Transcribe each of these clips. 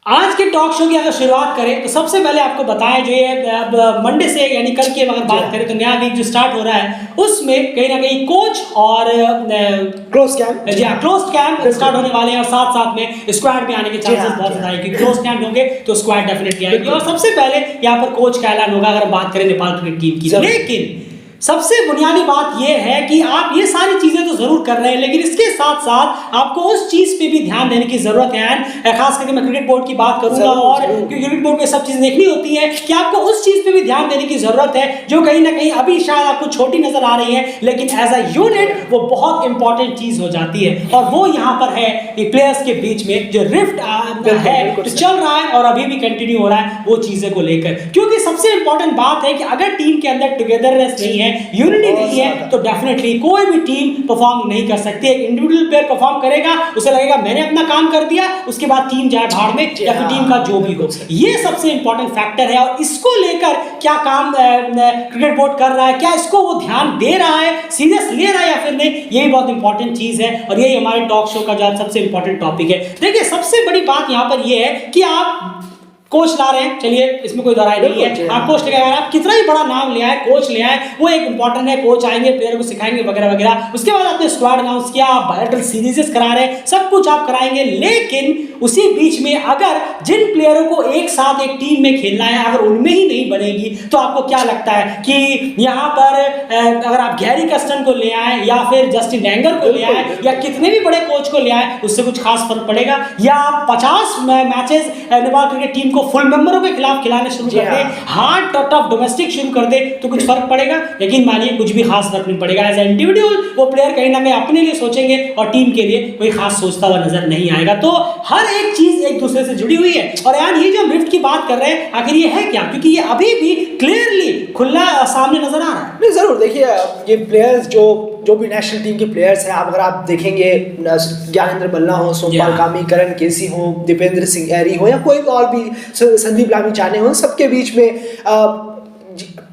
आज के talk show की अगर शुरुआत करें तो सबसे पहले आपको बताएं जो ये मंडे से यानी कल की अगर बात करें तो नया वीक जो स्टार्ट हो रहा है उसमें कहीं ना कहीं कोच और close camp close camp start होने वाले हैं और साथ साथ में स्क्वाड में आने के चांसेस बहुत ज्यादा है कि क्लोज कैंप होंगे तो स्क्वाड डेफिनेटली आएगी। और सबसे पहले यहाँ पर कोच का ऐलान होगा अगर बात करें नेपाल क्रिकेट टीम की। लेकिन सबसे बुनियादी बात यह है कि आप ये सारी चीजें तो जरूर कर रहे हैं लेकिन इसके साथ साथ आपको उस चीज पे भी ध्यान देने की जरूरत है। खास करके मैं क्रिकेट बोर्ड की बात करूंगा और क्योंकि क्रिकेट बोर्ड में सब चीजें देखनी होती है कि आपको उस चीज पे भी ध्यान देने की जरूरत है जो कहीं ना कहीं अभी शायद आपको छोटी नजर आ रही है लेकिन एज अ यूनिट वो बहुत इंपॉर्टेंट चीज हो जाती है। और वो यहाँ पर है कि प्लेयर्स के बीच में जो रिफ्ट है जो चल रहा है और अभी भी कंटिन्यू हो रहा है वो चीजें को लेकर, क्योंकि सबसे इंपॉर्टेंट बात है कि अगर टीम के अंदर टुगेदरनेस नहीं है, यूनिटी नहीं है, तो डेफिनेटली कोई भी टीम परफॉर्म नहीं कर सकती है। इंडिविजुअल प्लेयर परफॉर्म करेगा, उसे लगेगा मैंने अपना काम कर दिया, उसके बाद टीम जाए भाड़ में या फिर टीम का जो भी हो। ये सबसे इंपॉर्टेंट फैक्टर है और इसको लेकर क्या काम क्रिकेट बोर्ड कर रहा है, क्या इसको वो ध्यान दे रहा है, सीरियस ले रहा है या फिर नहीं, ये भी बहुत इंपॉर्टेंट चीज है और यही हमारे टॉक शो का जो सबसे इंपॉर्टेंट टॉपिक है। देखिए सबसे बड़ी बात यहाँ पर ये है कि आप कोच ला रहे हैं, चलिए इसमें कोई दरार नहीं है, आप कोच ले आए, आप कितना ही बड़ा नाम ले आए, कोच ले आए, वो एक इंपॉर्टेंट है। कोच आएंगे, प्लेयर को सिखाएंगे वगैरह वगैरह, उसके बाद आपने स्क्वाड अनाउंस किया, आप बायोमेट्रिक सीरीज करा रहे हैं, सब कुछ आप कराएंगे। लेकिन उसी बीच में अगर जिन प्लेयरों को एक साथ एक टीम में खेलना है अगर उनमें ही नहीं बनेगी तो आपको क्या लगता है कि यहाँ पर अगर आप गैरी कस्टन को ले आए या फिर जस्टिन एंगर को ले आए या कितने भी बड़े कोच को ले आए उससे कुछ खास फर्क पड़ेगा? या आप 50 मैचेस नेपाल क्रिकेट टीम को फुल मेंबरों के खिलाफ खिलाने शुरू कर दे, हार्ड टफ डोमेस्टिक शुरू कर दे तो कुछ फर्क पड़ेगा? लेकिन मानिए कुछ भी खास फर्क नहीं पड़ेगा। एज इंडिविजुअल वो प्लेयर कहीं ना कहीं अपने लिए सोचेंगे और टीम के लिए कोई खास सोचता हुआ नजर नहीं आएगा। तो हर एक चीज एक दूसरे से जुड़ी हुई है। और यार ये जो रिफ्ट की बात कर रहे हैं आखिर ये है क्या, क्योंकि ये अभी भी क्लियरली खुला सामने नजर आ रहा है। नहीं जरूर देखिए, ये प्लेयर्स जो भी नेशनल टीम के प्लेयर्स हैं, अगर आप देखेंगे ज्ञानेंद्र बल्ला हो, सोमपाल कामी, करण केसी हो, दीपेंद्र सिंह ऐरी हो या कोई और भी संदीप लामिछाने हो, सबके बीच में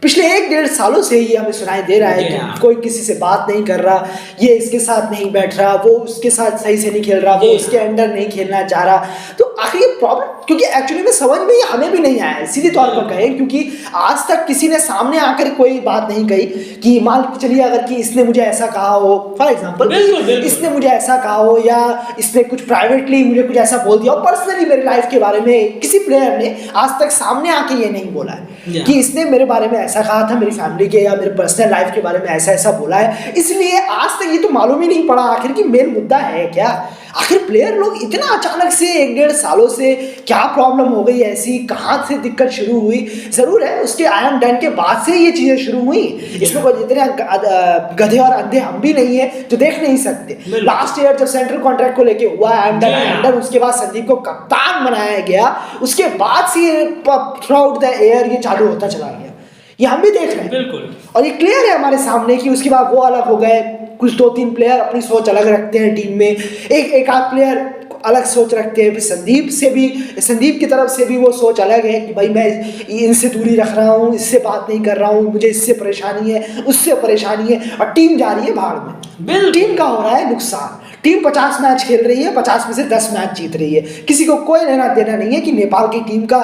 पिछले 1-1.5 सालों से ही हमें सुनाई दे रहा है कि कोई किसी से बात नहीं कर रहा, ये इसके साथ नहीं बैठ रहा, वो उसके साथ सही से नहीं खेल रहा, वो उसके अंडर नहीं खेलना चाह रहा। तो आखिर ये प्रॉब्लम क्योंकि एक्चुअली में समझ में हमें भी नहीं आया सीधे तौर पर कहें, क्योंकि आज तक किसी ने सामने आकर कोई बात नहीं कही कि मान चलिए अगर कि इसने मुझे ऐसा कहा हो, फॉर एग्जाम्पल इसने मुझे ऐसा कहा हो या इसने कुछ प्राइवेटली मुझे कुछ ऐसा बोल दिया हो, पर्सनली मेरी लाइफ के बारे में किसी प्लेयर ने आज तक सामने आके ये नहीं बोला है कि इसने मेरे बारे में ऐसा कहा था, मेरी फैमिली के या मेरे पर्सनल लाइफ के बारे में ऐसा ऐसा बोला है। इसलिए आज तक ये तो मालूम ही नहीं पड़ा आखिर कि मेन मुद्दा है क्या। आखिर प्लेयर लोग इतना अचानक से 1-1.5 सालों से क्या प्रॉब्लम हो गई ऐसी, कहाँ से दिक्कत शुरू हुई? जरूर है उसके आई एम डन के बाद से ये चीजें शुरू हुई, इसमें कोई इतने गधे और अंधे हम भी नहीं है जो देख नहीं सकते। लास्ट ईयर जब सेंट्रल कॉन्ट्रैक्ट को लेके हुआ आई एम डन, उसके बाद संदीप को कप्तान बनाया गया, उसके बाद से थ्रू आउट द एयर ये चालू होता चला गया, ये हम भी देख रहे हैं बिल्कुल। और ये क्लियर है हमारे सामने कि उसके बाद वो अलग हो गए, कुछ 2-3 प्लेयर अपनी सोच अलग रखते हैं टीम में, एक आध प्लेयर अलग सोच रखते हैं। फिर संदीप की तरफ से भी वो सोच अलग है कि भाई मैं इनसे दूरी रख रहा हूँ, इससे बात नहीं कर रहा हूँ, मुझे इससे परेशानी है, उससे परेशानी है, और टीम जा रही है भाड़ में। टीम का हो रहा है नुकसान। टीम 50 मैच खेल रही है, 50 में से 10 मैच जीत रही है, किसी को कोई लेना देना नहीं है कि नेपाल की टीम का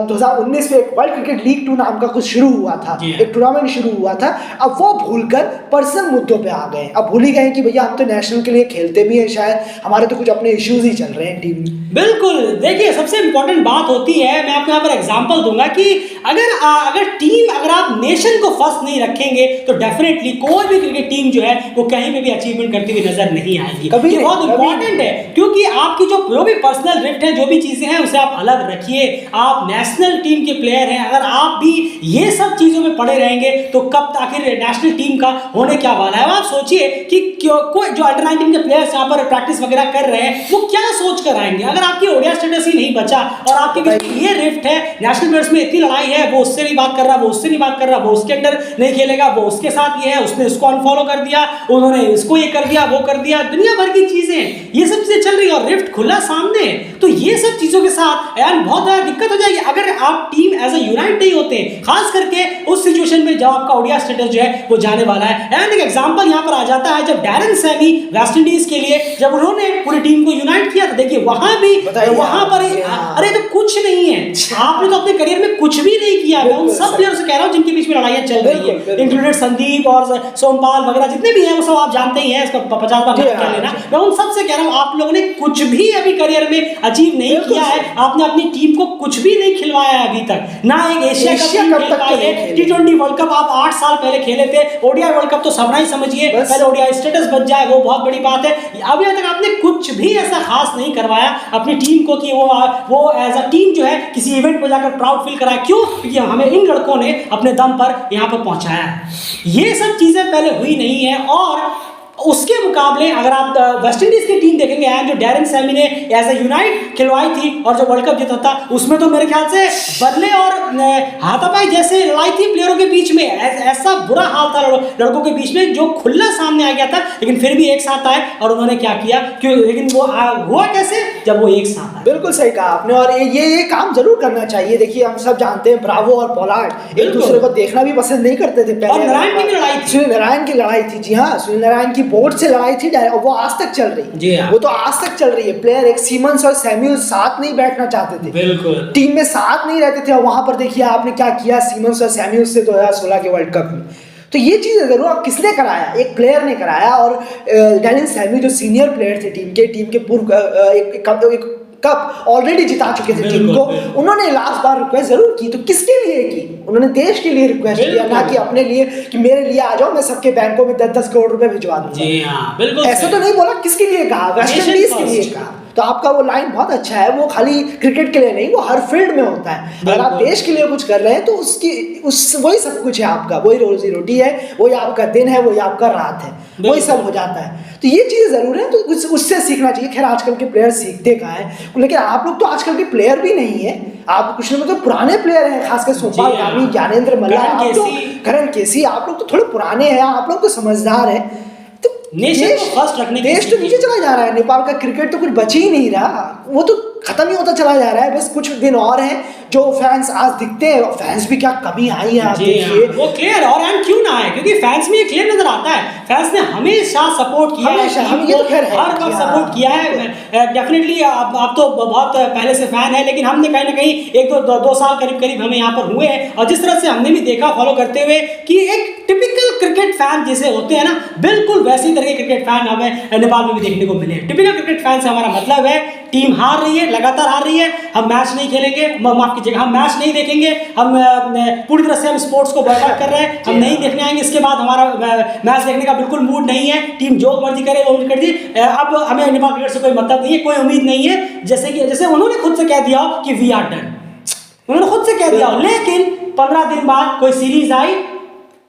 2019 में एक वर्ल्ड क्रिकेट लीग 2 नाम का कुछ शुरू हुआ था, एक टूर्नामेंट शुरू हुआ था। अब वो भूलकर पर्सनल मुद्दों पे आ गए, अब भूल ही गए कि भैया हम तो नेशनल के लिए खेलते भी हैं, शायद हमारे तो कुछ अपने इश्यूज ही चल रहे हैं टीम में। बिल्कुल, देखिए सबसे इंपॉर्टेंट बात होती है, मैं आपको यहाँ पर एग्जांपल दूंगा कि अगर टीम अगर आप नेशन को फर्स्ट नहीं रखेंगे तो डेफिनेटली कोई भी क्रिकेट टीम जो है वो कहीं पे भी अचीवमेंट करती हुई नजर नहीं आएगी। ये बहुत इंपॉर्टेंट है क्योंकि आपकी जो भी पर्सनल रिफ्ट है, जो भी चीजें हैं उसे आप अलग रखिए। आप नेशनल टीम के प्लेयर हैं, अगर आप भी ये सब चीजों में पड़े रहेंगे तो कब आखिर नेशनल टीम का होने क्या वाला है? आप सोचिए कि कोई जो अंडर 19 के प्लेयर्स यहाँ पर प्रैक्टिस वगैरह कर रहे हैं वो क्या सोच कर आएंगे अगर आपकी ओडिया स्टेटस ही नहीं बचा और आपके बीच में ये रिफ्ट है, नेशनल प्लेयर्स में इतनी लड़ाई है, वो उससे नहीं बात कर रहा, वो उससे नहीं बात कर रहा, वो उसके अंदर नहीं खेलेगा, वो उसके साथ ये है, उसने इसको अनफॉलो कर दिया, उन्होंने इसको ये कर दिया, वो कर दिया, दुनिया भर की चीजें ये सब चीजें चल रही है और रिफ्ट खुला सामने। तो ये सब चीजों के साथ यार बहुत ज्यादा दिक्कत हो जाएगी अगर आप टीम एज ए यूनाइट नहीं होते, खास करके उस सिचुएशन में जब आपका ओडिया स्टेटस जो है वो जाने वाला है। एंड एक एग्जांपल यहां पर आ जाता है, जब डैरेन सैमी वेस्ट इंडीज के लिए जब उन्होंने पूरी टीम को यूनाइट किया था, देखिए वहां यहाँ पर अरे तो कुछ नहीं है, आपने तो अपने करियर में कुछ भी नहीं किया। मैं उन सब प्लेयर से कह रहा हूँ जिनके बीच में लड़ाइयाँ चल रही है, इंक्लूडेड संदीप और सोमपाल वगैरह जितने भी हैं, वो सब आप जानते ही हैं, इसका 50 बार क्या लेना। मैं उन सब से कह रहा हूँ, आप लोगों ने कुछ भी अभी करियर में अचीव नहीं किया है, आपने अपनी टीम को कुछ भी नहीं खिलवाया है अभी तक, ना एक एशिया कप खेल पाई है। T20 वर्ल्ड कप आप 8 साल पहले खेले थे, ओडीआई वर्ल्ड कप तो सबना ही समझिए, पहले ओडीआई स्टेटस बच जाए वो बहुत बड़ी बात है। अभी तक आपने कुछ भी ऐसा खास नहीं करवाया अपनी टीम को कि वो एज अ टीम जो है किसी इवेंट में जाकर प्राउड फील कराया। क्यों? क्योंकि हमें इन लड़कों ने अपने दम पर यहाँ पर पहुंचाया है। ये सब चीजें पहले हुई नहीं है। और उसके मुकाबले अगर आप वेस्ट इंडीज की टीम देखेंगे, जो डैरेन सैमी ने एज ए यूनाइट खिलवाई थी और जो वर्ल्ड कप जीता था, उसमें तो मेरे ख्याल से बदले और हाथापाई जैसे लड़ाई थी प्लेयरों के बीच में, ऐसा बुरा हाल था लड़कों के बीच में जो खुला सामने आ गया था। लेकिन फिर भी एक साथ आए और उन्होंने क्या किया, क्यों? लेकिन वो हुआ कैसे जब वो एक साथ आए। बिल्कुल सही कहा आपने, और ये काम जरूर करना चाहिए। देखिए हम सब जानते हैं ब्रावो और पोलार्ड एक दूसरे को देखना भी पसंद नहीं करते थे पहले। नारायण की भी लड़ाई थी, सुनील नारायण की लड़ाई थी। जी हाँ, सुनील नारायण की बोर्ड से लड़ाई थी, वो आज तक चल रही है। वो तो आज तक चल रही है। प्लेयर एक सीमंस और सैमुअल साथ नहीं बैठना चाहते थे, बिल्कुल टीम में साथ नहीं रहते थे। और वहां पर देखिए आपने क्या किया सीमंस और सैमुअल से 2016 के वर्ल्ड कप में। तो ये चीज़ जरूर अब किसने कराया? एक प्लेयर ने कराया। और डैरेन सैमी जो सीनियर प्लेयर थे टीम के पूर्व एक कप ऑलरेडी जिता चुके थे टीम को, उन्होंने लास्ट बार रिक्वेस्ट जरूर की। तो किसके लिए की? उन्होंने देश के लिए रिक्वेस्ट किया, ना कि अपने लिए कि मेरे लिए आ जाओ, मैं सबके बैंकों में 10-10 करोड़ रुपए भिजवा दूंगा। ऐसा तो नहीं बोला। किसके लिए कहा? वेस्ट इंडीज के लिए कहा। तो आपका वो लाइन बहुत अच्छा है। वो खाली क्रिकेट के लिए नहीं, वो हर फील्ड में होता है। अगर आप देश के लिए कुछ कर रहे हैं तो वही सब कुछ है आपका, वही रोजी रोटी है, वही आपका दिन है, वही आपका रात है, वही सब हो जाता है। तो ये चीज़ जरूर है, तो उससे सीखना चाहिए। खैर आजकल के प्लेयर सीखते कहाँ हैं, लेकिन आप लोग तो आजकल के प्लेयर भी नहीं है। आप कुछ ना मतलब पुराने प्लेयर हैं, खासकर सोमपाल कामी, ज्ञानेंद्र मल्ला, करण केसी, आप लोग तो थोड़े पुराने हैं, आप लोग तो समझदार हैं। देश तो नीचे चला जा रहा है। नेपाल का क्रिकेट तो कुछ बच ही नहीं रहा, वो तो खत्म ही होता चला जा रहा है। बस कुछ दिन और हैं जो फैंस आज दिखते हैं। फैंस भी क्या कमी आई है, आप देखिए वो क्लियर। और क्यों ना आए? क्योंकि फैंस में ये क्लियर नजर आता है, फैंस ने हमेशा सपोर्ट किया है, हर बार सपोर्ट किया है। डेफिनेटली आप तो बहुत पहले से फैन है, लेकिन हमने कहीं ना कहीं एक दो साल करीब हमें यहाँ पर हुए हैं। और जिस तरह से हमने भी देखा फॉलो करते हुए कि एक टिपिकल क्रिकेट फैन जैसे होते हैं ना, बिल्कुल वैसी तरह के क्रिकेट फैन हमें नेपाल में भी देखने को मिले। टिपिकल क्रिकेट फैन से हमारा मतलब है टीम हार रही है, लगातार हार रही है, हम मैच नहीं खेलेंगे, माफ कीजिएगा, हम मैच नहीं देखेंगे, हम पूरी तरह से हम स्पोर्ट्स को बर्बाद कर रहे हैं, हम नहीं देखने आएंगे। इसके बाद हमारा मैच देखने का बिल्कुल मूड नहीं है, टीम जो मर्जी करे वो कर दी। अब हमें नेपाल क्रिकेट से कोई मतलब नहीं है, कोई उम्मीद नहीं है। जैसे उन्होंने खुद से कह दिया हो कि वी आर डन, उन्होंने खुद से कह दिया हो। लेकिन 15 दिन बाद कोई सीरीज आई,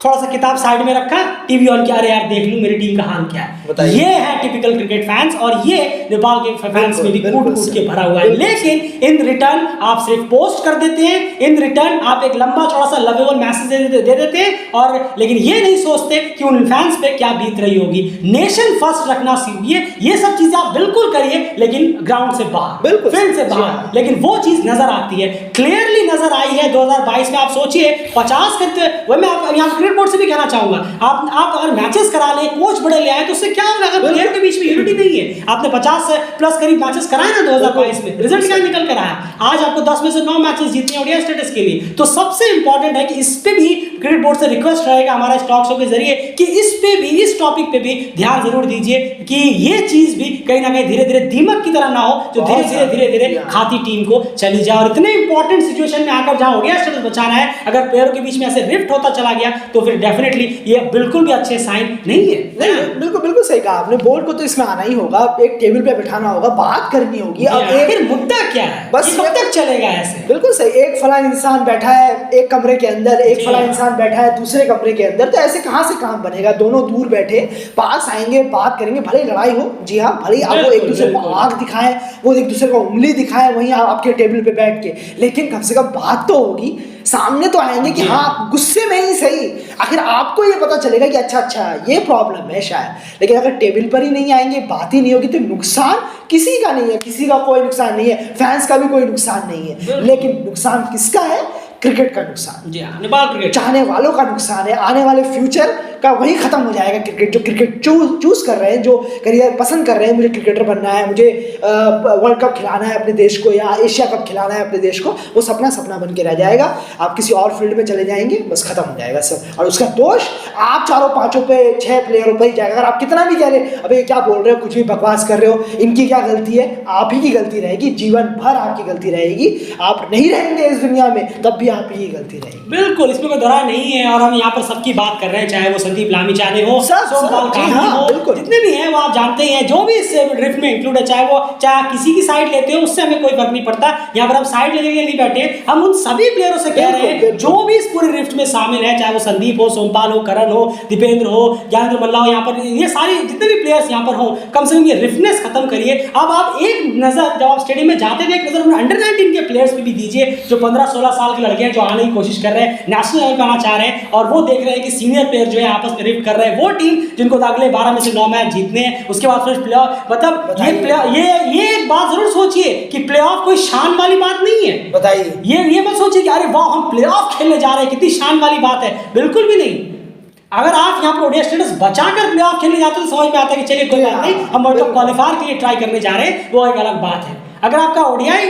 थोड़ा सा किताब साइड में रखा, टीवी ऑन किया, अरे यार देख लूं मेरी टीम का हाल क्या है। ये है टिपिकल क्रिकेट फैंस, और ये नेपाल के फैंस में भी कूट के भरा हुआ है। लेकिन इन रिटर्न आप सिर्फ पोस्ट कर देते हैं, इन रिटर्न आप एक लंबा चौड़ा सा लवेबल मैसेज दे देते हैं, और लेकिन ये नहीं सोचते कि उन फैंस पे क्या बीत रही होगी। नेशन फर्स्ट रखना सीखिए, ये सब चीजें आप बिल्कुल करिए, लेकिन ग्राउंड से बाहर, फील्ड से बाहर। लेकिन वो चीज नजर आती है, क्लियरली नजर आई है 2022 में। आप सोचिए 50 करते, वही मैं यहाँ बोर्ड से भी कहना चाहूंगा, आप अगर मैचेस करा ले, कोच बड़े ले आए, तो उससे क्या होगा? अगर प्लेयर के बीच में यूनिटी नहीं है, आपने 50 प्लस करीब मैचेस कराए ना 2022 में, रिजल्ट क्या निकल कर आया? आज आपको 10 में से 9 मैचेस जीतने ओडीआई स्टेटस के लिए। तो सबसे इंपॉर्टेंट है कि इस पे भी क्रिकेट बोर्ड से रिक्वेस्ट रहेगा हमारा स्टॉक शो के जरिए कि इस पे भी, इस टॉपिक पे भी ध्यान जरूर दीजिए कि ये चीज भी कहीं ना कहीं धीरे धीरे दीमक की तरह ना हो, जो धीरे धीरे खाती टीम को चली जाए। और इतने इंपॉर्टेंट सिचुएशन में आकर जहां ओडीआई स्टेटस बचाना है, अगर प्लेयरों के बीच में ऐसे रिफ्ट होता चला गया, तो फिर डेफिनेटली ये बिल्कुल भी अच्छे साइन नहीं है। बिल्कुल सही कहा आपने। बोर्ड को तो इसमें आना ही होगा, एक टेबल पे बिठाना होगा, बात करनी होगी। अब फिर मुद्दा क्या है, बस कब तक चलेगा ऐसे? बिल्कुल सही। एक फला इंसान बैठा है एक कमरे के अंदर, एक फला इंसान बैठा है दूसरे कमरे के अंदर, तो ऐसे कहां से काम बनेगा? दोनों दूर बैठे, पास आएंगे, बात करेंगे, भले लड़ाई हो, जी हाँ, भले आप वो एक दूसरे को आंख दिखाएं, वो एक दूसरे को उंगली दिखाएं वहीं आपके टेबल पे बैठ के, लेकिन कम से कम बात तो होगी, सामने तो आएंगे कि हाँ, गुस्से में ही सही, आखिर आपको ये पता चलेगा कि अच्छा ये प्रॉब्लम है शायद। लेकिन अगर टेबल पर ही नहीं आएंगे, बात ही नहीं होगी, तो नुकसान किसी का नहीं है, किसी का कोई नुकसान नहीं है, फैंस का भी कोई नुकसान नहीं है, लेकिन नुकसान किसका है? क्रिकेट का नुकसान, जी हाँ, नेपाल क्रिकेट चाहने वालों का नुकसान है। आने वाले फ्यूचर का वही खत्म हो जाएगा। क्रिकेट जो क्रिकेट चूज कर रहे हैं, जो करियर पसंद कर रहे हैं, मुझे क्रिकेटर बनना है, मुझे वर्ल्ड कप खिलाना है अपने देश को या एशिया कप खिलाना है अपने देश को, वो सपना बन के रह जाएगा। आप किसी और फील्ड में चले जाएंगे, बस खत्म हो जाएगा सब। और उसका दोष आप 4-5 पे 6 प्लेयरों पर ही जाएगा। अगर आप कितना भी कह रहे अबे क्या बोल रहे हो, कुछ भी बकवास कर रहे हो, इनकी क्या गलती है, आप ही की गलती रहेगी, जीवन भर आपकी गलती रहेगी। आप नहीं रहेंगे इस दुनिया में तब भी आप ही की गलती रहेगी। बिल्कुल, इसमें कोई दरार नहीं है। और हम यहाँ पर सबकी बात कर रहे हैं, चाहे वो संदीप लामिछाने हो, सोमपाल कामी हो, जितने भी हैं वो आप जानते हैं, जो भी इस ड्रिफ्ट में इंक्लूड है, चाहे आप किसी की साइड लेते हो, उससे हमें कोई फर्क नहीं पड़ता। यहाँ पर हम साइड लेने के लिए नहीं बैठे, हम उन सभी प्लेयरों से कह रहे हैं जो भी इस पूरे ड्रिफ्ट में शामिल है, चाहे वो संदीप हो, सोमपाल हो, करण हो, दीपेंद्र हो, ज्ञानेंद्र मल्ला हो, यहाँ पर ये सारे जितने भी प्लेयर्स यहाँ पर हो, कम से कम ये रिफ्टनेस खत्म करिए। अब आप एक नजर जब आप स्टेडियम में जाते थे, एक नजर अंडर 19 के प्लेयर्स पे भी दीजिए, जो 15-16 साल के लड़के हैं, जो आने की कोशिश कर रहे हैं, नेशनल लेवल पे आना चाह रहे हैं, और वो देख रहे हैं कि सीनियर प्लेयर जो है आपस में रिफ्ट कर रहे हैं। वो टीम जिनको अगले 12 में से 9 मैच जीतने हैं, उसके बाद फिर प्ले ऑफ, मतलब ये एक बात जरूर सोचिए कि प्ले ऑफ कोई शान वाली बात नहीं है। बताइए, ये मत सोचिए कि अरे वाह हम प्ले ऑफ खेलने जा रहे हैं, कितनी शान वाली बात है, बिल्कुल भी नहीं। अगर आप यहाँ पर ओडीआई स्टेटस बचाकर प्ले ऑफ खेलने जाते हो तो समझ में आता है कि चलिए कोई बात नहीं, हम वर्ल्ड कप क्वालिफायर के लिए ट्राई करने जा रहे हैं, वो एक अलग बात है। अगर आपका ओडीआई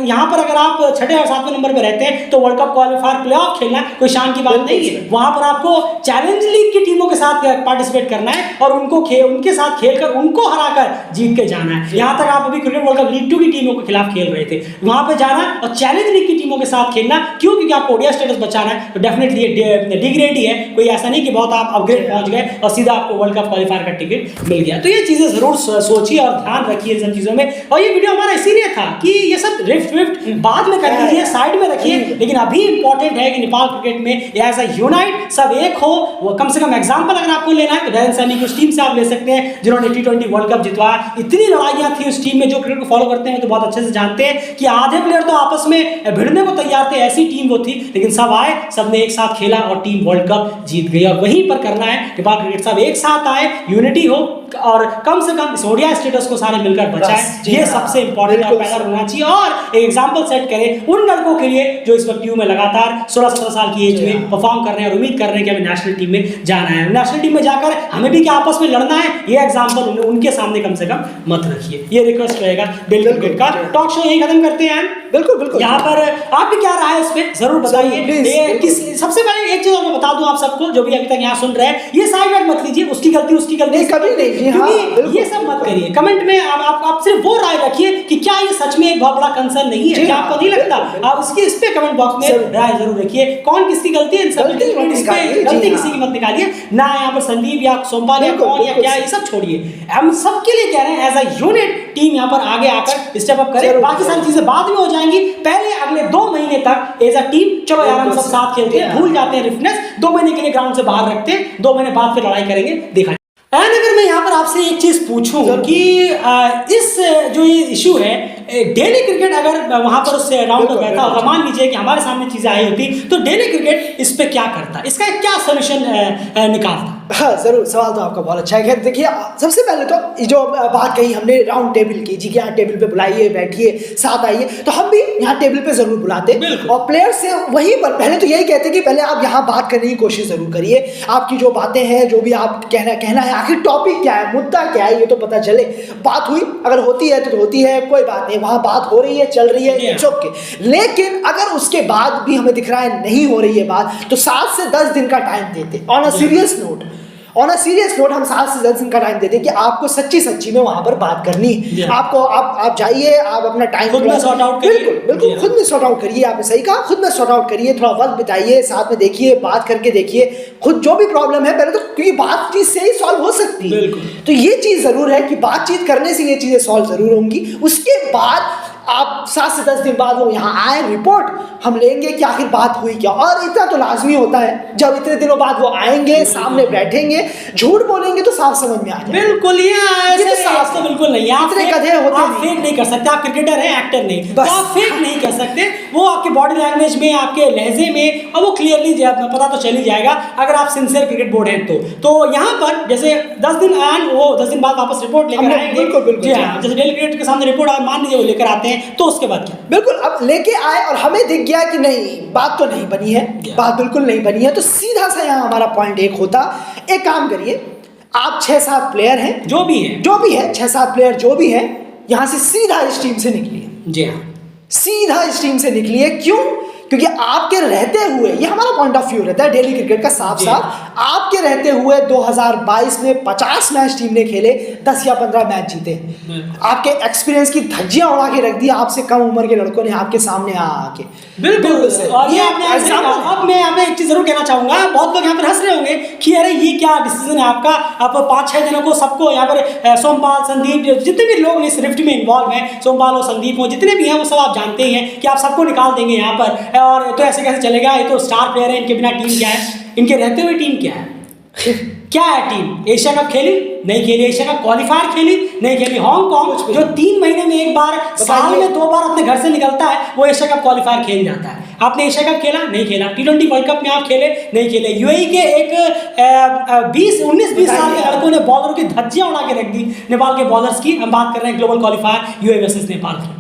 यहाँ पर अगर आप 6 और 7वें नंबर पर रहते हैं तो वर्ल्ड कप क्वालिफायर प्लेऑफ खेलना कोई शान की बात नहीं है। वहां पर आपको चैलेंज लीग की टीमों के साथ पार्टिसिपेट करना है और उनके साथ खेलकर उनको हराकर जीत के जाना है। यहाँ तक आप अभी क्रिकेट वर्ल्ड कप लीग 2 की टीमों के खिलाफ खेल रहे थे, वहां पर जाना और चैलेंज लीग की टीमों के साथ खेलना, क्यों? क्योंकि आपको ओडीआई स्टेटस बचाना है, तो डेफिनेटली ये डिग्रेड ही है, कोई ऐसा नहीं कि बहुत आप अपग्रेड पहुंच गए और सीधा आपको वर्ल्ड कप क्वालिफायर का टिकट मिल गया। तो ये चीजें जरूर सोचिए और ध्यान रखिए इन सब चीजों में। और ये वीडियो हमारा इसीलिए था कि ये सब रिफ्ट बाद में कर लीजिए, साइड में रखिए, लेकिन अभी इंपॉर्टेंट है कि नेपाल क्रिकेट में एज अ यूनाइट सब एक हो। वो कम से कम एग्जांपल अगर आपको लेना है तो धैर्य सैनी की उस टीम से आप ले सकते हैं जिन्होंने T20 वर्ल्ड कप जितवाया। इतनी लड़ाइयां थी उस टीम में, जो क्रिकेट को फॉलो करते हैं तो बहुत अच्छे से जानते हैं कि आधे प्लेयर तो आपस में भिड़ने को तैयार थे, ऐसी टीम वो थी, लेकिन सब आए, सबने एक साथ खेला और टीम वर्ल्ड कप जीत गई। और वहीं पर करना है नेपाल क्रिकेट, सब एक साथ आए, यूनिटी हो और कम से कम इस ओडीआई स्टेटस को सारे मिलकर बचाएं, ये सबसे इंपॉर्टेंट और पहला होना चाहिए। और एक एग्जांपल सेट करें उन लड़कों के लिए जो इस वक्त टीम में लगातार 16-17 साल की एज में परफॉर्म कर रहे हैं और उम्मीद कर रहे हैं कि हमें नेशनल टीम में जाना है। नेशनल टीम में जाकर हमें भी क्या आपस में लड़ना है, ये एग्जांपल उनके सामने कम से कम मत रखिए, ये रिक्वेस्ट रहेगा। डेली क्रिकेट का टॉक शो यही खत्म करते हैं। बिल्कुल बिल्कुल। यहाँ पर आपकी क्या राय है इस पे जरूर बताइए। सबसे पहले एक चीज मैं बता दूं आप सबको जो भी अभी तक यहाँ सुन रहे हैं, ये साइड बात मत लीजिए, उसकी गलती कभी नहीं, क्योंकि ये सब मत करिए। कमेंट में आप सिर्फ वो राय रखिए कि क्या ये सच में एक बहुत बड़ा कंसर्न नहीं है, क्या आपको नहीं लगता? आप उसकी इस पे कमेंट बॉक्स में राय जरूर रखिए। कौन किसकी गलती है, गलती किसी की मत निकालिए ना। यहाँ पर संदीप या सोमपाल या कौन या क्या, ये सब छोड़िए। हम सबके लिए कह रहे हैं एज अ यूनिट टीम यहाँ पर आगे आकर स्टेप अप करे। बाकी सारी चीजें बाद में हो जाएंगी, पहले अगले 2 महीने तक एज अ टीम चलो यार हम सब साथ खेलते हैं, भूल जाते हैं रिफ्टनेस, 2 महीने के लिए ग्राउंड से बाहर रखते हैं, 2 महीने बाद फिर लड़ाई करेंगे, देखा। अगर मैं यहाँ पर आपसे एक चीज पूछूं कि इस जो ये इशू है डेली क्रिकेट, अगर वहां पर उससे राउंड पर बैठा होगा, मान लीजिए कि हमारे सामने चीजें आई होती, तो डेली क्रिकेट इस पे क्या करता, इसका क्या सोल्यूशन निकालता? हाँ जरूर, सवाल तो आपका बहुत अच्छा है। देखिए सबसे पहले तो जो बात कही हमने राउंड टेबल की, जी कि यहाँ टेबल पे बुलाइए, बैठिए, साथ आइए, तो हम भी यहाँ टेबल पे जरूर बुलाते और प्लेयर्स से वहीं पर पहले तो यही कहते कि पहले आप यहाँ बात करने की कोशिश जरूर करिए। आपकी जो बातें हैं, जो भी आप कहना है, आखिर टॉपिक क्या है, मुद्दा क्या है, ये तो पता चले। बात हुई, अगर होती है तो होती है, कोई बात नहीं, वहाँ बात हो रही है, चल रही है, इट्स ओके। लेकिन अगर उसके बाद भी हमें दिख रहा है नहीं हो रही है बात, तो 7 से 10 दिन का टाइम देते। ऑन अ सीरियस नोट हम 7 से 10 दिन का टाइम देते कि आपको सच्ची में वहां पर बात करनी है। आपको आप जाइए, आप अपना टाइम खुद में सॉर्ट आउट करिए, बिल्कुल खुद में सॉर्ट आउट करिए। आपने सही कहा, खुद में सॉर्ट आउट करिए, थोड़ा वक्त बिताइए, साथ में देखिए, बात करके देखिए खुद जो भी प्रॉब्लम है पहले तो, क्योंकि बातचीत से ही सॉल्व हो सकती है। तो ये चीज जरूर है कि बातचीत करने से ये चीजें सॉल्व जरूर होंगी। उसके बाद आप 7 से 10 दिन बाद वो यहाँ आए, रिपोर्ट हम लेंगे कि आखिर बात हुई क्या। और इतना तो लाजमी होता है, जब इतने दिनों बाद वो आएंगे, सामने बैठेंगे, झूठ बोलेंगे तो साफ समझ में आ जाए। बिल्कुल, ये साफ तो बिल्कुल नहीं है। इतने गधे होते आप फेक नहीं कर सकते, आप क्रिकेटर हैं, एक्टर नहीं, तो आप फेक नहीं नहीं कह सकते, वो आपके बॉडी लैंग्वेज में, आपके लहजे में, और वो क्लियरली पता तो चल ही जाएगा अगर आप सिंसियर क्रिकेट बोर्ड हैं तो यहाँ पर जैसे 10 दिन वो 10 दिन बाद वापस रिपोर्ट लेकर आएंगे। बिल्कुल जी हाँ, जैसे डेली क्रिकेट के सामने रिपोर्ट मान लीजिए वो लेकर आते हैं, तो उसके बाद क्या? बिल्कुल, अब लेके आए और हमें दिख गया कि नहीं, बात तो नहीं बनी है, बात बिल्कुल नहीं बनी है, तो सीधा सा यहाँ हमारा पॉइंट एक होता, एक काम करिए, आप 6-7 प्लेयर हैं, जो भी है 6-7 प्लेयर जो भी है, यहाँ से सीधा इस टीम से निकलिए। जी हाँ, सीधा इस टीम से निकलिए। क्यों? क्योंकि आपके रहते हुए, ये हमारा पॉइंट ऑफ व्यू रहता है डेली क्रिकेट का, साफ आपके रहते हुए 2022 में 50 मैच टीम ने खेले, 10 या 15 मैच जीते। आपके एक्सपीरियंस की धज्जियां उड़ा के रख दी आपसे कम उम्र के लड़कों ने आपके सामने आके। बिल्कुल। और ये अब मैं यहाँ पे एक चीज जरूर कहना चाहूंगा, बहुत लोग यहाँ पर हंस रहे होंगे कि अरे ये क्या डिसीजन है आपका, आप 5-6 दिनों को सबको यहाँ पर सोमपाल, संदीप, जितने भी लोग इस रिफ्ट में इन्वॉल्व हैं, सोमपाल हो, संदीप हो, जितने भी हैं वो सब आप जानते ही हैं कि आप सबको निकाल देंगे यहाँ पर, और तो ऐसे कैसे चलेगा, ये तो स्टार प्लेयर है, इनके बिना टीम क्या है, इनके रहते हुए टीम क्या है? क्या है टीम? एशिया कप खेली नहीं खेली, एशिया कप क्वालिफायर खेली नहीं खेली, हांगकांग जो 3 महीने में एक बार, साल में 2 बार अपने घर से निकलता है, वो एशिया कप क्वालिफायर खेल जाता है। आपने एशिया कप खेला नहीं खेला, T20 वर्ल्ड कप में आप खेले नहीं खेले, यूएई के एक 19-20 साल के लड़कों ने बॉलरों की धज्जियां उड़ा के रख दी नेपाल के बॉलर्स की। हम बात कर रहे हैं global qualifier UAE versus Nepal की।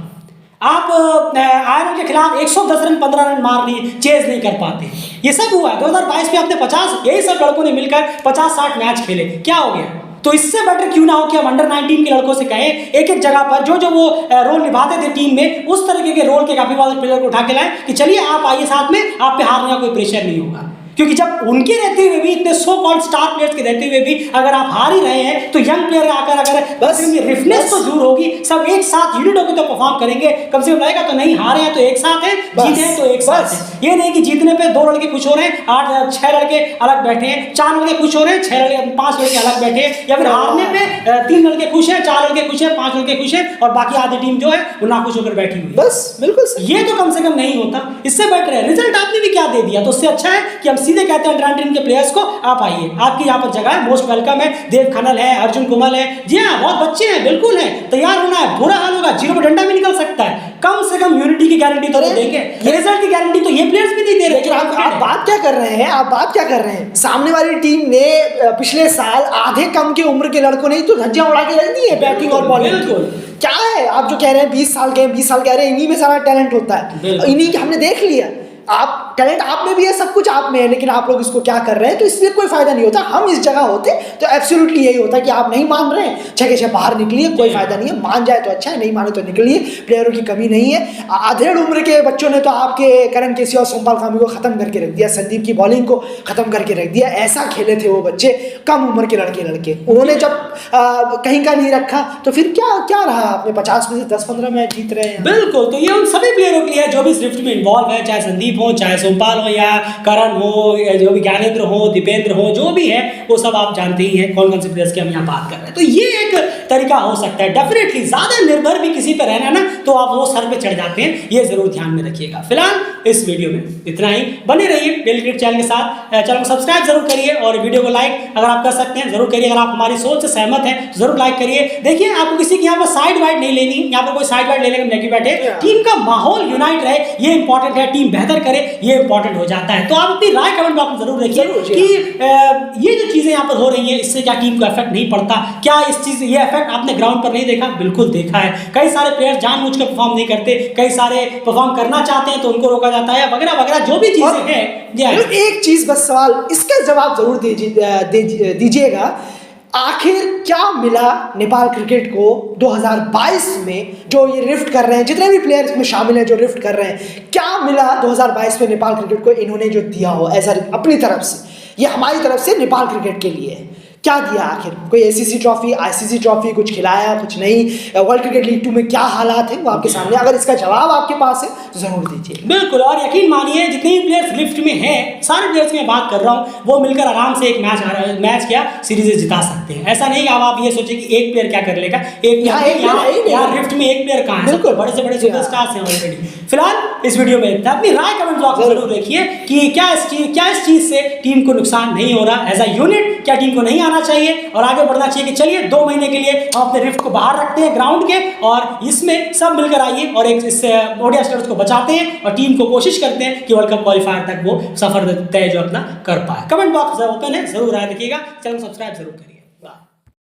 आप आयरन के खिलाफ 110 रन 15 रन मार लिए, चेज नहीं कर पाते, ये सब हुआ है। 2022 में आपने 50, यही सब लड़कों ने मिलकर 50-60 मैच खेले, क्या हो गया? तो इससे बेटर क्यों ना हो कि हम अंडर 19 के लड़कों से कहें एक एक जगह पर जो वो रोल निभाते थे टीम में, उस तरीके के रोल के काफी वाले प्लेयर को उठा के लाएं कि चलिए आप आइए साथ में, आप पे हारने का कोई प्रेशर नहीं होगा। क्योंकि जब उनके रहते हुए भी, इतने सो कॉल्ड स्टार प्लेयर्स के रहते हुए भी अगर आप हार ही रहे हैं, तो यंग प्लेयर आकर अगर बस रिफनेस तो दूर होगी, सब एक साथ यूनिट होकर तो परफॉर्म करेंगे, कम से कम लगेगा तो नहीं हारे हैं तो एक साथ हैं, जीते हैं तो एक साथ हैं। ये नहीं कि जीतने पे 2 लड़के खुश हो रहे हैं, 6 लड़के अलग बैठे हैं, 4 लड़के खुश हो रहे हैं, 5 लड़के अलग बैठे हैं, या फिर हारने पे 3 लड़के खुश हैं, 4 लड़के खुश हैं, 5 लड़के खुश हैं, और बाकी आधी टीम जो है वो नाखुश होकर बैठी हुई। बस बिल्कुल, ये तो कम से कम नहीं होता, इससे बेटर है। रिजल्ट आपने भी क्या दे दिया, तो उससे अच्छा है कि हम सीधे कहते हैं के प्लेयर्स को आप आइए, आपकी यहाँ पर जगह है, मोस्ट वेलकम है। देव खन्ना है, अर्जुन कुमल है, जी हाँ बहुत बच्चे हैं, बिल्कुल है, तैयार होना है, बुरा हाल होगा, 0 पे डंडा भी निकल सकता है, कम से कम यूनिटी की गारंटी तो देंगे, रिजल्ट की गारंटी तो ये प्लेयर्स भी नहीं दे रहे। आप बात क्या कर रहे हैं, आप बात क्या कर रहे हैं? सामने वाली टीम ने पिछले साल आधे कम के उम्र के लड़कों ने तो धज्जियां उड़ा के रख दी है बैटिंग और बॉलिंग। क्या है आप जो कह रहे हैं 20 साल के 20 साल कह रहे हैं, इन्हीं में सारा टैलेंट होता है, इन्हीं के हमने देख लिया। आप टैलेंट आप में भी है, सब कुछ आप में है, लेकिन आप लोग इसको क्या कर रहे हैं, तो इसलिए कोई फायदा नहीं होता। हम इस जगह होते तो एब्सोल्युटली यही होता कि आप नहीं मान रहे हैं, 6 के 6 बाहर निकलिए, कोई फायदा नहीं है, मान जाए तो अच्छा है, नहीं माने तो निकलिए, प्लेयरों की कमी नहीं है। आधेड़ उम्र के बच्चों ने तो आपके करण केसी और सोमपाल कामी को खत्म करके रख दिया, संदीप की बॉलिंग को खत्म करके रख दिया। ऐसा खेले थे वो बच्चे, कम उम्र के लड़के, उन्होंने जब कहीं का नहीं रखा तो फिर क्या रहा, आपने 50 में से 10-15 मैच जीत रहे हैं। बिल्कुल, तो ये उन सभी प्लेयरों के लिए जो भी स्विफ्ट में इन्वॉल्व है, चाहे संदीप हो, चाहे सोमपाल हो, या करण हो, या जो भी ज्ञानेंद्र हो, दीपेंद्र हो, जो भी है वो सब आप जानते ही हैं कौन कौन से प्लेयर्स की हम यहाँ बात कर रहे हैं। तो ये एक तरीका हो सकता है। डेफिनेटली ज्यादा निर्भर भी किसी पर रहना ना, तो आप वो सर पे चढ़ जाते हैं, ये जरूर ध्यान में रखिएगा। फिलहाल इस वीडियो में इतना ही, बने रहिए डेली क्रिकेट चैनल के साथ, चैनल को सब्सक्राइब जरूर करिए और वीडियो को लाइक अगर आप कर सकते हैं जरूर करिए। अगर आप हमारी सोच से सहमत हैं तो जरूर लाइक करिए। देखिए आपको किसी की यहाँ पर साइड वाइड नहीं लेनी, यहाँ पर कोई साइड वाइड लेने के बैठे, टीम का माहौल यूनाइट रहे ये इंपॉर्टेंट है, टीम बेहतर करे ये इंपॉर्टेंट हो जाता है। तो आप अपनी राय कमेंट बॉक्स में जरूर रखिए कि ये जो चीजें यहाँ पर हो रही है इससे क्या टीम को इफेक्ट नहीं पड़ता, क्या इस चीज ये इफेक्ट आपने ग्राउंड पर नहीं देखा? बिल्कुल देखा है। कई सारे प्लेयर्स जानबूझकर परफॉर्म नहीं करते, कई सारे परफॉर्म करना चाहते हैं तो उनको रोका जाता है, वगैरह वगैरह जो भी चीजें हैं। एक चीज बस सवाल, इसका जवाब जरूर दीजिएगा, आखिर क्या मिला नेपाल क्रिकेट को 2022 में? जो ये रिफ्ट कर रहे हैं, जितने भी प्लेयर्स में शामिल हैं जो रिफ्ट कर रहे हैं, क्या मिला 2022 में नेपाल क्रिकेट को इन्होंने जो दिया हो एज अपनी तरफ से, ये हमारी तरफ से नेपाल क्रिकेट के लिए है, क्या दिया आखिर? कोई ACC ट्रॉफी, ICC ट्रॉफी, कुछ खिलाया, कुछ नहीं? वर्ल्ड क्रिकेट लीग 2 में क्या हालात हैं वो आपके सामने, अगर इसका जवाब आपके पास है तो जरूर दीजिए। बिल्कुल, और यकीन मानिए जितने भी प्लेयर्स लिफ्ट में हैं, सारे प्लेयर्स की मैं बात कर रहा हूँ, वो मिलकर आराम से एक मैच क्या सीरीज जिता सकते हैं। ऐसा नहीं कि आप ये सोचे कि एक प्लेयर क्या कर लेगा, यहाँ लिफ्ट में एक प्लेयर कहाँ है, बड़े से बड़े सुपरस्टार्स हैं ऑलरेडी। फिलहाल इस वीडियो में अपनी राय कमेंट बॉक्स में जरूर रखिए कि क्या इस चीज से टीम को नुकसान नहीं हो रहा, एज अ यूनिट क्या टीम को नहीं आना जाना चाहिए और आगे बढ़ना चाहिए कि चलिए 2 महीने के लिए हम अपने रिफ्ट को बाहर रखते हैं ग्राउंड के और इसमें सब मिलकर आइए और एक इस ओडीआई स्टेटस को बचाते हैं और टीम को कोशिश करते हैं कि वर्ल्ड कप क्वालिफायर तक वो सफर तय जो अपना कर पाए। कमेंट बॉक्स ओपन है, जरूर राय रखिएगा, चैनल सब्सक्राइब जरूर करिए।